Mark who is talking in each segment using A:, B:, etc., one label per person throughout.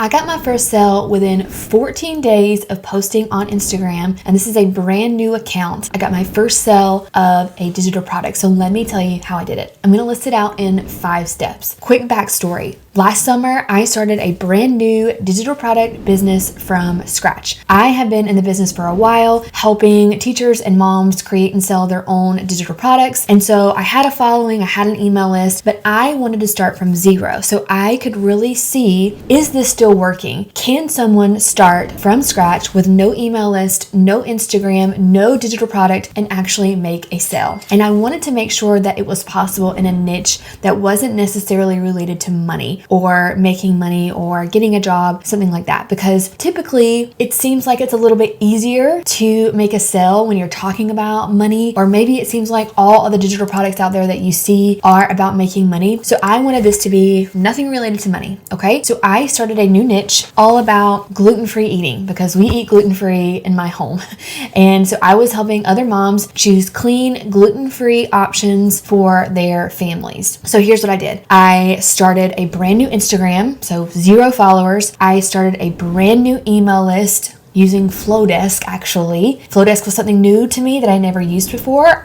A: I got my first sale within 14 days of posting on Instagram, and this is a brand new account. I got my first sale of a digital product. So let me tell you how I did it. I'm going to list it out in 5 steps. Quick backstory. Last summer, I started a brand new digital product business from scratch. I have been in the business for a while, helping teachers and moms create and sell their own digital products. And so I had a following, I had an email list, but I wanted to start from zero so I could really see, is this still working? Can someone start from scratch with no email list, no Instagram, no digital product, and actually make a sale? And I wanted to make sure that it was possible in a niche that wasn't necessarily related to money or making money or getting a job, something like that. Because typically it seems like it's a little bit easier to make a sale when you're talking about money, or maybe it seems like all of the digital products out there that you see are about making money. So I wanted this to be nothing related to money, okay? So I started a new niche all about gluten-free eating because we eat gluten-free in my home. And so I was helping other moms choose clean, gluten-free options for their families. So here's what I did. I started a brand new Instagram, so 0 followers. I started a brand new email list using Flowdesk, actually. Flowdesk was something new to me that I never used before.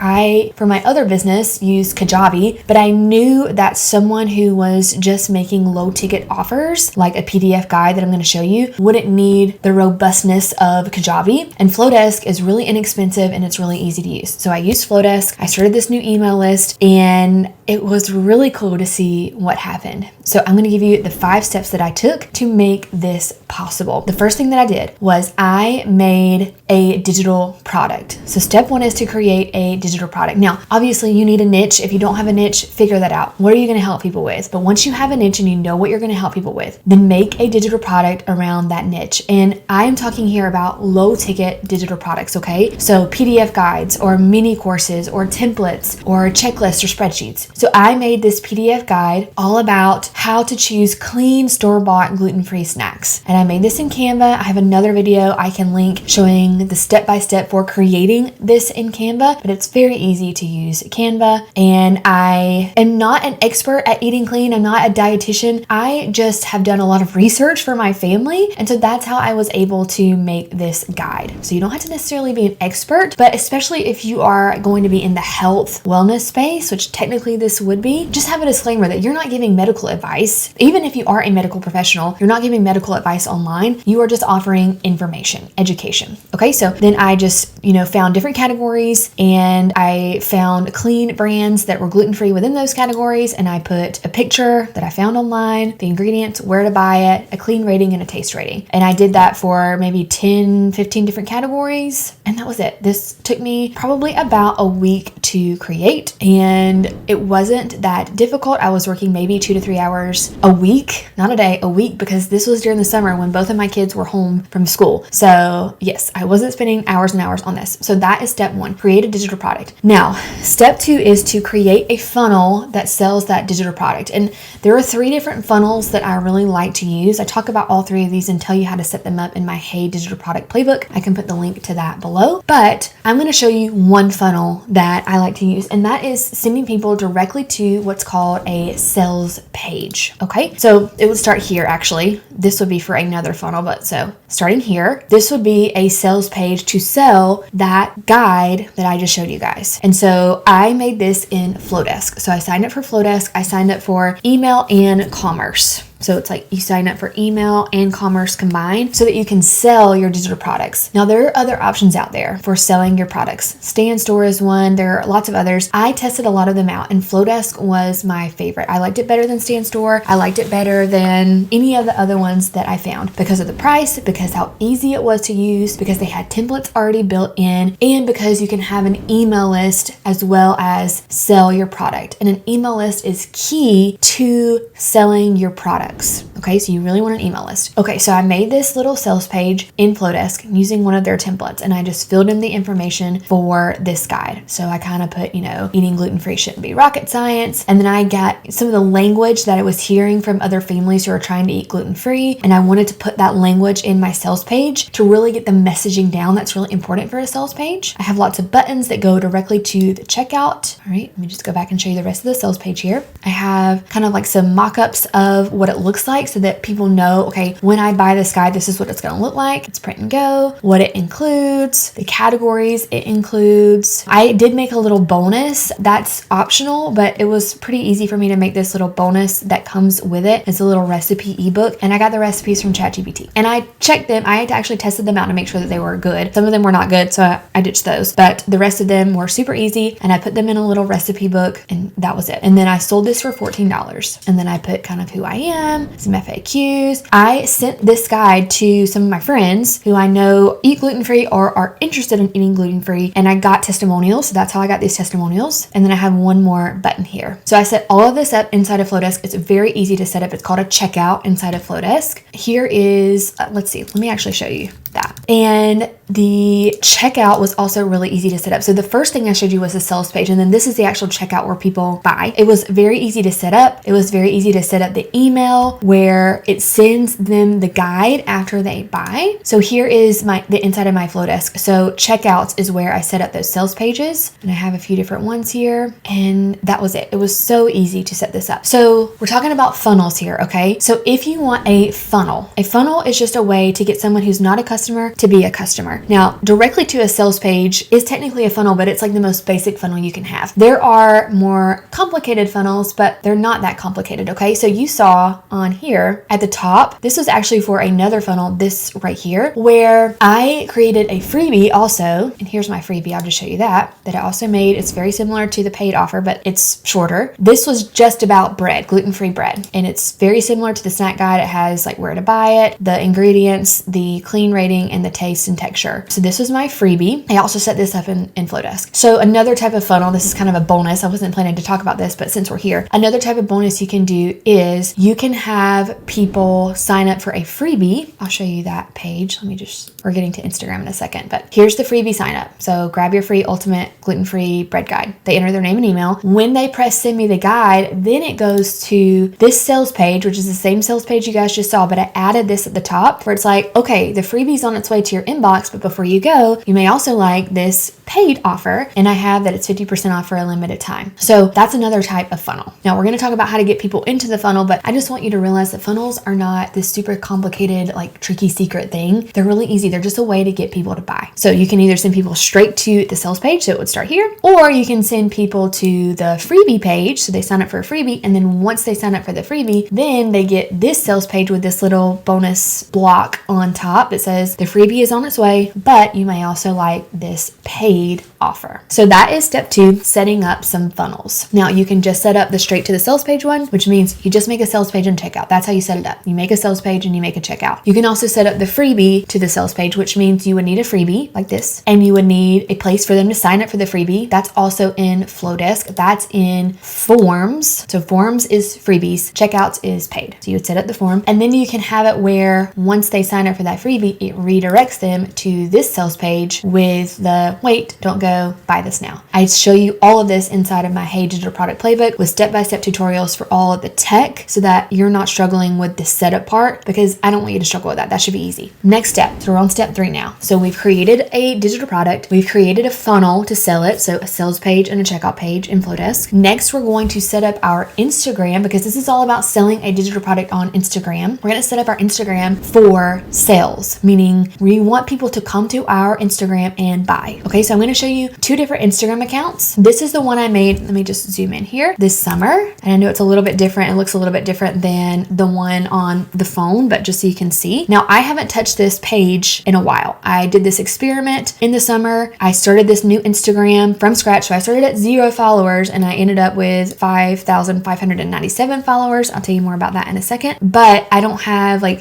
A: For my other business, used Kajabi, but I knew that someone who was just making low ticket offers, like a PDF guide that I'm going to show you, wouldn't need the robustness of Kajabi. And Flowdesk is really inexpensive and it's really easy to use. So I used Flowdesk. I started this new email list and it was really cool to see what happened. So I'm going to give you the 5 steps that I took to make this possible. The first thing that I did was I made a digital product. So step 1 is to create a digital product. Now, obviously you need a niche. If you don't have a niche, figure that out. What are you going to help people with? But once you have a niche and you know what you're going to help people with, then make a digital product around that niche. And I am talking here about low ticket digital products, okay? So PDF guides or mini courses or templates or checklists or spreadsheets. So I made this PDF guide all about how to choose clean store-bought gluten-free snacks. And I made this in Canva. I have another video I can link showing the step-by-step for creating this in Canva, but it's very easy to use Canva. And I am not an expert at eating clean. I'm not a dietitian. I just have done a lot of research for my family. And so that's how I was able to make this guide. So you don't have to necessarily be an expert, but especially if you are going to be in the health wellness space, which technically this would be, just have a disclaimer that you're not giving medical advice. Even if you are a medical professional, you're not giving medical advice online. You are just offering information, education. Okay, so then I just, found different categories and I found clean brands that were gluten-free within those categories. And I put a picture that I found online, the ingredients, where to buy it, a clean rating and a taste rating. And I did that for maybe 10, 15 different categories. And that was it. This took me probably about a week to create. And it wasn't that difficult. I was working maybe 2 to 3 hours a week, not a day, a week, because this was during the summer when both of my kids were home from school. So yes, I wasn't spending hours and hours on this. So that is step 1, create a digital product. Now, step 2 is to create a funnel that sells that digital product. And there are 3 different funnels that I really like to use. I talk about all 3 of these and tell you how to set them up in my Hey Digital Product Playbook. I can put the link to that below, but I'm going to show you one funnel that I like to use, and that is sending people directly to what's called a sales page. Okay, so it would start here actually. This would be for another funnel, but so starting here, this would be a sales page to sell that guide that I just showed you guys. And so I made this in Flowdesk. So I signed up for Flowdesk. I signed up for email and commerce. So it's like you sign up for email and commerce combined so that you can sell your digital products. Now, there are other options out there for selling your products. Stand Store is one. There are lots of others. I tested a lot of them out and Flowdesk was my favorite. I liked it better than Stand Store. I liked it better than any of the other ones that I found because of the price, because how easy it was to use, because they had templates already built in, and because you can have an email list as well as sell your product. And an email list is key to selling your product. Okay, so you really want an email list. Okay, so I made this little sales page in Flowdesk using one of their templates, and I just filled in the information for this guide. So I kind of put, eating gluten-free shouldn't be rocket science. And then I got some of the language that I was hearing from other families who are trying to eat gluten-free. And I wanted to put that language in my sales page to really get the messaging down. That's really important for a sales page. I have lots of buttons that go directly to the checkout. All right, let me just go back and show you the rest of the sales page here. I have kind of like some mock-ups of what it it looks like so that people know, okay, when I buy this guide, this is what it's going to look like. It's print and go, what it includes, the categories it includes. I did make a little bonus that's optional, but it was pretty easy for me to make this little bonus that comes with it. It's a little recipe ebook, and I got the recipes from ChatGPT. And I checked them. I actually tested them out to make sure that they were good. Some of them were not good, so I ditched those, but the rest of them were super easy, and I put them in a little recipe book, and that was it. And then I sold this for $14, and then I put kind of who I am, some FAQs. I sent this guide to some of my friends who I know eat gluten-free or are interested in eating gluten-free, and I got testimonials. So that's how I got these testimonials. And then I have one more button here. So I set all of this up inside of Flowdesk. It's very easy to set up. It's called a checkout inside of Flowdesk. Here is, let's see, let me actually show you that. And the checkout was also really easy to set up. So the first thing I showed you was the sales page, and then this is the actual checkout where people buy. It was very easy to set up. It was very easy to set up the email where it sends them the guide after they buy. So here is the inside of my Flowdesk. So checkouts is where I set up those sales pages, and I have a few different ones here, and that was it. It was so easy to set this up. So we're talking about funnels here, okay? So if you want a funnel is just a way to get someone who's not a customer to be a customer. Now, directly to a sales page is technically a funnel, but it's like the most basic funnel you can have. There are more complicated funnels, but they're not that complicated, okay? So you saw on here at the top, this was actually for another funnel, this right here, where I created a freebie also, and here's my freebie, I'll just show you that I also made. It's very similar to the paid offer, but it's shorter. This was just about bread, gluten-free bread, and it's very similar to the snack guide. It has like where to buy it, the ingredients, the clean rating, and the taste and texture. So this was my freebie. I also set this up in Flowdesk. So another type of funnel, this is kind of a bonus. I wasn't planning to talk about this, but since we're here, another type of bonus you can do is you can have people sign up for a freebie. I'll show you that page. We're getting to Instagram in a second, but here's the freebie sign up. So grab your free ultimate gluten-free bread guide. They enter their name and email. When they press send me the guide, then it goes to this sales page, which is the same sales page you guys just saw, but I added this at the top where it's like, okay, the freebie's on its way to your inbox, but before you go, you may also like this paid offer, and I have that it's 50% off for a limited time. So that's another type of funnel. Now we're going to talk about how to get people into the funnel, but I just want you to realize that funnels are not this super complicated, like tricky secret thing. They're really easy. They're just a way to get people to buy. So you can either send people straight to the sales page, so it would start here, or you can send people to the freebie page, so they sign up for a freebie, and then once they sign up for the freebie, then they get this sales page with this little bonus block on top that says the freebie is on its way, but you may also like this paid offer. So that is step 2, setting up some funnels. Now you can just set up the straight to the sales page one, which means you just make a sales page and checkout. That's how you set it up. You make a sales page and you make a checkout. You can also set up the freebie to the sales page, which means you would need a freebie like this, and you would need a place for them to sign up for the freebie. That's also in Flowdesk. That's in forms. So forms is freebies, checkouts is paid. So you would set up the form, and then you can have it where once they sign up for that freebie, it redirects them to this sales page with the wait, don't go, buy this now. I show you all of this inside of my Hey Digital Product Playbook with step-by-step tutorials for all of the tech so that you're not struggling with the setup part, because I don't want you to struggle with that. That should be easy. Next step, so we're on step 3 now. So we've created a digital product. We've created a funnel to sell it. So a sales page and a checkout page in Flowdesk. Next, we're going to set up our Instagram, because this is all about selling a digital product on Instagram. We're going to set up our Instagram for sales, meaning we want people to come to our Instagram and buy. Okay, so I'm going to show you 2 different Instagram accounts. This is the one I made. Let me just zoom in here this summer. And I know it's a little bit different. It looks a little bit different than the one on the phone, but just so you can see. Now, I haven't touched this page in a while. I did this experiment in the summer. I started this new Instagram from scratch. So I started at 0 followers and I ended up with 5,597 followers. I'll tell you more about that in a second. But I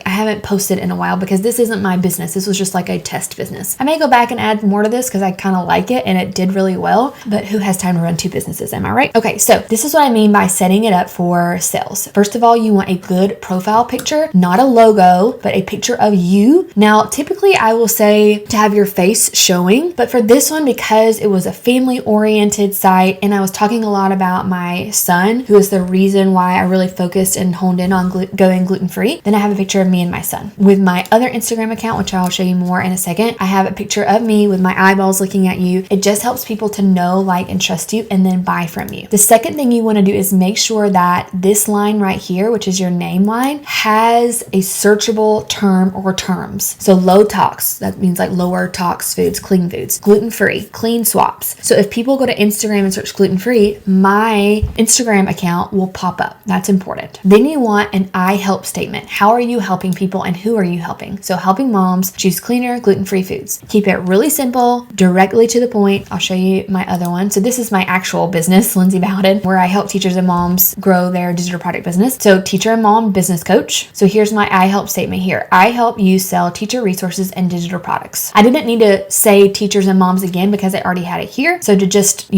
A: haven't posted in a while because this isn't my business. This was just like a test business. I may go back and add more to this because I kind of like it and it did really well, but who has time to run 2 businesses? Am I right? Okay, so this is what I mean by setting it up for sales. First of all, you want a good profile picture, not a logo, but a picture of you. Now, typically I will say to have your face showing, but for this one, because it was a family-oriented site and I was talking a lot about my son, who is the reason why I really focused and honed in on going gluten-free, then I have a picture of me and my son. With my other Instagram account, which I'll show you more in a second, I have a picture of me with my eyeballs looking at at you. It just helps people to know, like, and trust you and then buy from you. The second thing you want to do is make sure that this line right here, which is your name line, has a searchable term or terms. So low tox, that means like lower tox foods, clean foods, gluten-free, clean swaps. So if people go to Instagram and search gluten-free, my Instagram account will pop up. That's important. Then you want an I help statement. How are you helping people and who are you helping? So helping moms choose cleaner, gluten-free foods. Keep it really simple, directly to the point. I'll show you my other one. So this is my actual business, Lindsay Bowden, where I help teachers and moms grow their digital product business. So teacher and mom business coach. So here's my I help statement here. I help you sell teacher resources and digital products. I didn't need to say teachers and moms again because I already had it here. So to just,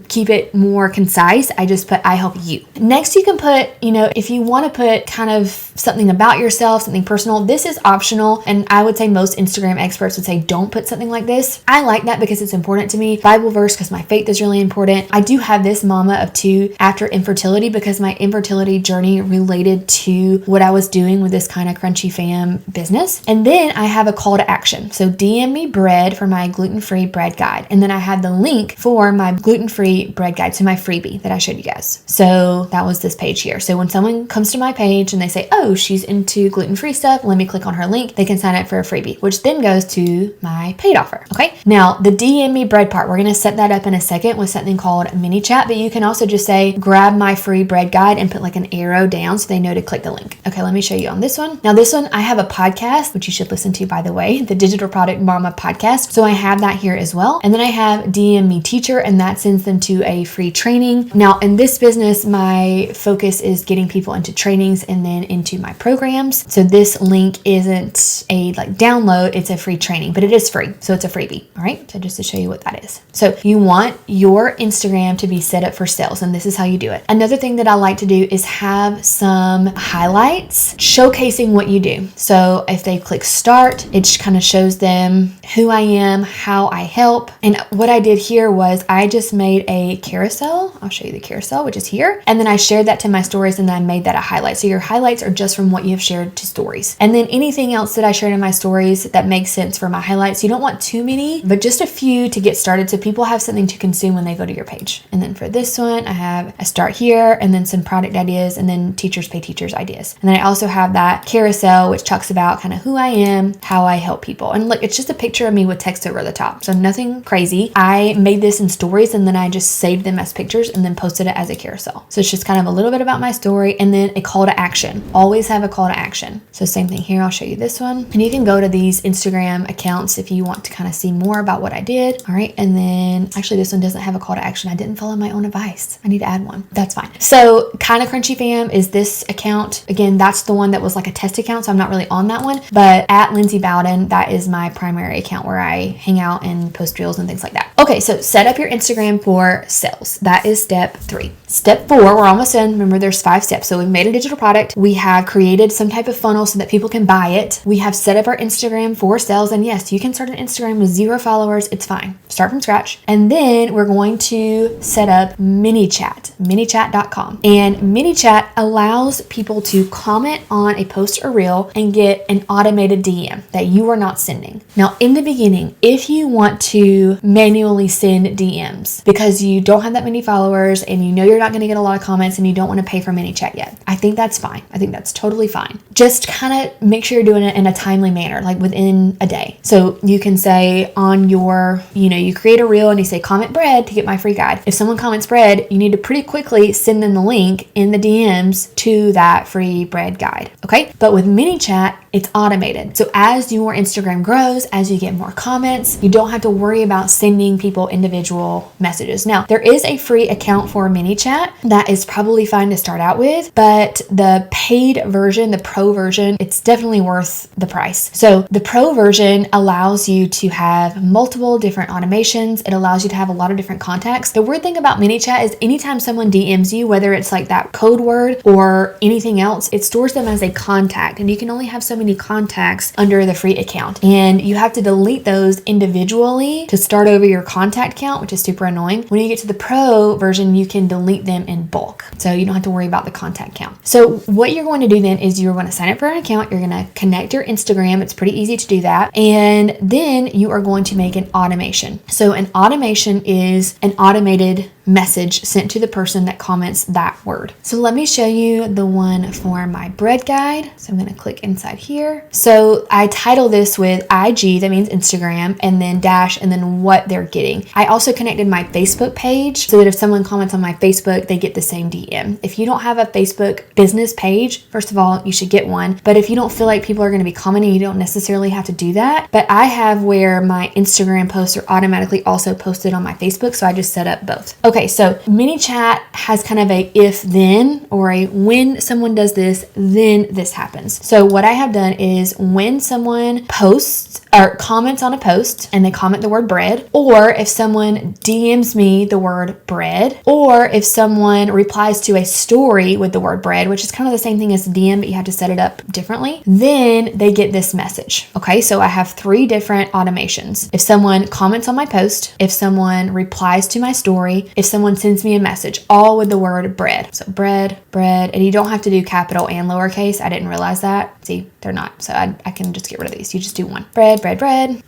A: keep it more concise, I just put I help you. Next, you can put, if you want to put kind of something about yourself, something personal, this is optional. And I would say most Instagram experts would say, don't put something like this. I like that because it's important to me. Bible verse, because my faith is really important. I do have this mama of two after infertility because my infertility journey related to what I was doing with this kind of crunchy fam business. And then I have a call to action. So DM me bread for my gluten-free bread guide. And then I had the link for my gluten-free bread guide. So my freebie that I showed you guys. So that was this page here. So when someone comes to my page and they say, oh, she's into gluten-free stuff, let me click on her link. They can sign up for a freebie, which then goes to my paid offer. Okay. Now the DM me bread part, we're going to set that up in a second with something called ManyChat, but you can also just say, grab my free bread guide and put like an arrow down so they know to click the link. Okay. Let me show you on this one. Now this one, I have a podcast, which you should listen to, by the way, the Digital Product Mama podcast. So I have that here as well. And then I have DM me teacher, and that sends them to a free training. Now in this business, my focus is getting people into trainings and then into my programs. So this link isn't a download, it's a free training, but it is free. So it's a freebie. All right. So just to show you what that is. So you want your Instagram to be set up for sales, and this is how you do it. Another thing that I like to do is have some highlights showcasing what you do. So if they click start, it just kind of shows them who I am, how I help. And what I did here was I just made a carousel. I'll show you the carousel, which is here. And then I shared that to my stories, and then I made that a highlight. So your highlights are just from what you have shared to stories. And then anything else that I shared in my stories that makes sense for my highlights. You don't want too many, but just a few to get started so people have something to consume when they go to your page. And then for this one, I have a start here and then some product ideas and then teachers pay teachers ideas. And then I also have that carousel, which talks about kind of who I am, how I help people. And look, it's just a picture of me with text over the top. So nothing crazy. I made this in stories and then I just saved them as pictures and then posted it as a carousel. So it's just kind of a little bit about my story and then a call to action. Always have a call to action. So same thing here. I'll show you this one. And you can go to these Instagram accounts if you want to kind of see more about what I did. All right. And then actually this one doesn't have a call to action. I didn't follow my own advice. I need to add one. That's fine. So kind of crunchy fam is this account. Again, that's the one that was like a test account. So I'm not really on that one, but at Lindsay Bowden, that is my primary account where I hang out and post reels and things like that. Okay. So set up your Instagram for sales. That is step 3. Step 4, we're almost in. Remember, there's 5 steps. So we've made a digital product. We have created some type of funnel so that people can buy it. We have set up our Instagram for sales. And yes, you can start an Instagram with 0 followers. It's fine. Start from scratch. And then we're going to set up ManyChat, ManyChat.com. And ManyChat allows people to comment on a post or reel and get an automated DM that you are not sending. Now, in the beginning, if you want to manually send DMs because you don't have that many followers and you know you're not going to get a lot of comments and you don't want to pay for ManyChat yet, I think that's fine. I think that's totally fine. Just kind of make sure you're doing it in a timely manner, like within a day. So you can say on your, you create a reel and you say comment bread to get my free guide. If someone comments bread, you need to pretty quickly send them the link in the DMs to that free bread guide. Okay. But with ManyChat, it's automated. So as your Instagram grows, as you get more comments, you don't have to worry about sending people individual messages. Now, there is a free account for ManyChat that is probably fine to start out with, but the paid version, the pro version, it's definitely worth the price. So the pro version allows you to have multiple different automations. It allows you to have a lot of different contacts. The weird thing about ManyChat is anytime someone DMs you, whether it's like that code word or anything else, it stores them as a contact and you can only have so many contacts under the free account, and you have to delete those individually to start over your contact count, which is super annoying. When you get to the pro version, you can delete them in bulk, so you don't have to worry about the contact count. So what you're going to do then is you're going to sign up for an account. You're going to connect your Instagram. It's pretty easy to do that. And then you are going to make an automation. So an automation is an automated message sent to the person that comments that word. So let me show you the one for my bread guide. So I'm going to click inside here. So I title this with IG, that means Instagram, and then dash, and then what they're getting. I also connected my Facebook page so that if someone comments on my Facebook, they get the same DM. If you don't have a Facebook business page, first of all, you should get one. But if you don't feel like people are going to be commenting, you don't necessarily have to do that. But I have where my Instagram posts are automatically also posted on my Facebook. So I just set up both. Okay, so ManyChat has kind of a if then, or a when someone does this, then this happens. So what I have done is when someone posts or comments on a post and they comment the word bread, or if someone DMs me the word bread, or if someone replies to a story with the word bread, which is kind of the same thing as DM, but you have to set it up differently, then they get this message. Okay, so I have 3 different automations. If someone comments on my post, if someone replies to my story, if someone sends me a message, all with the word bread. So bread, and you don't have to do capital and lowercase. I didn't realize that. See, they're not. So I can just get rid of these. You just do one. Bread. I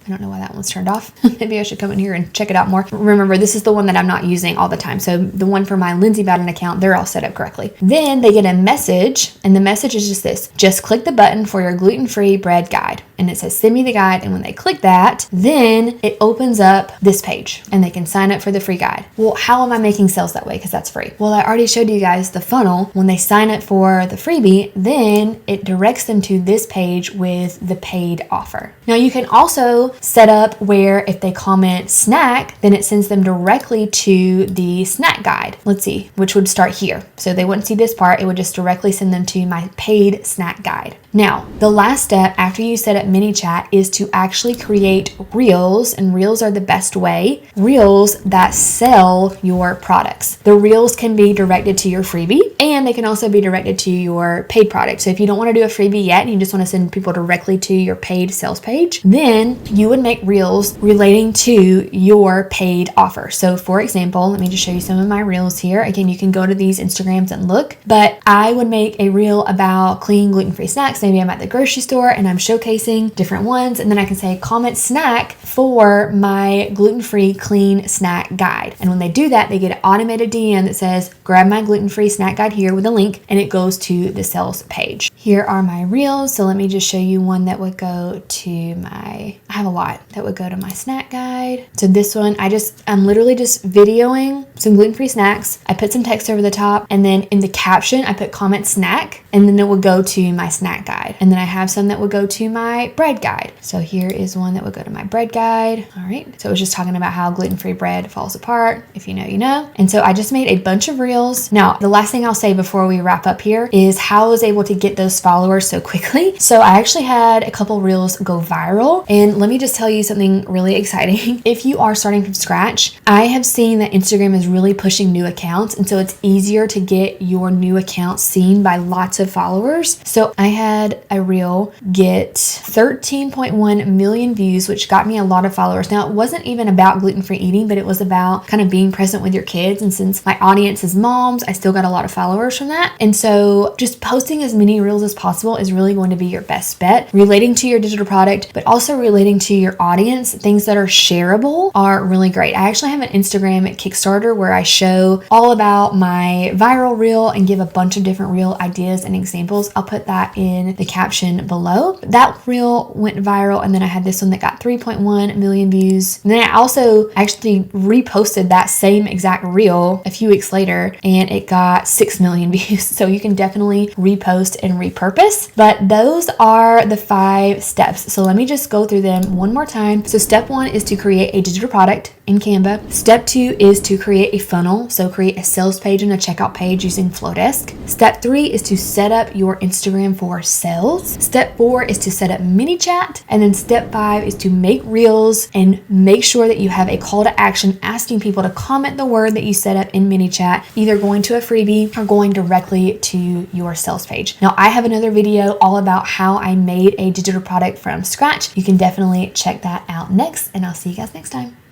A: don't know why that one's turned off. Maybe I should come in here and check it out more. Remember, this is the one that I'm not using all the time. So the one for my Lindsay Bowden account, they're all set up correctly. Then they get a message, and the message is just this: just click the button for your gluten-free bread guide. And it says send me the guide. And when they click that, then it opens up this page and they can sign up for the free guide. Well, how am I making sales that way? Because that's free. Well, I already showed you guys the funnel. When they sign up for the freebie, then it directs them to this page with the paid offer. Now you can also set up where if they comment snack, then it sends them directly to the snack guide. Let's see, which would start here. So they wouldn't see this part. It would just directly send them to my paid snack guide. Now, the last step after you set up ManyChat is to actually create reels, and reels are the best way. Reels that sell your products. The reels can be directed to your freebie, and they can also be directed to your paid product. So if you don't want to do a freebie yet and you just want to send people directly to your paid sales page, then you would make reels relating to your paid offer. So for example, let me just show you some of my reels here. Again, you can go to these Instagrams and look, but I would make a reel about clean gluten-free snacks. Maybe I'm at the grocery store and I'm showcasing different ones, and then I can say comment snack for my gluten-free clean snack guide. And when they do that, they get an automated DM that says grab my gluten-free snack guide here with a link, and it goes to the sales page. Here are my reels. So let me just show you one that would go to I have a lot that would go to my snack guide. So this one, I'm literally just videoing some gluten-free snacks. I put some text over the top, and then in the caption, I put comment snack, and then it would go to my snack guide. And then I have some that would go to my bread guide. So here is one that would go to my bread guide. All right. So it was just talking about how gluten-free bread falls apart. If you know, you know. And so I just made a bunch of reels. Now, the last thing I'll say before we wrap up here is how I was able to get those followers so quickly. So I actually had a couple reels go viral. And let me just tell you something really exciting. If you are starting from scratch, I have seen that Instagram is really pushing new accounts. And so it's easier to get your new account seen by lots of followers. So I had a reel get 13.1 million views, which got me a lot of followers. Now, it wasn't even about gluten-free eating, but it was about kind of being present with your kids. And since my audience is moms, I still got a lot of followers from that. And so just posting as many reels as possible is really going to be your best bet, relating to your digital product, but also relating to your audience. Things that are shareable are really great. I actually have an Instagram Kickstarter where I show all about my viral reel and give a bunch of different reel ideas and examples. I'll put that in the caption below. That reel went viral, and then I had this one that got 3.1 million views. And then I also actually reposted that same exact reel a few weeks later, and it got 6 million views. So you can definitely repost and repurpose. But those are the 5 steps. So let me just go through them one more time. So step 1 is to create a digital product in Canva. Step 2 is to create a funnel. So create a sales page and a checkout page using Flowdesk. Step 3 is to set up your Instagram for sales. Step 4 is to set up ManyChat. And then step 5 is to make reels and make sure that you have a call to action asking people to comment the word that you set up in ManyChat, either going to a freebie or going directly to your sales page. Now, I have another video all about how I made a digital product from scratch. You can definitely check that out next, and I'll see you guys next time.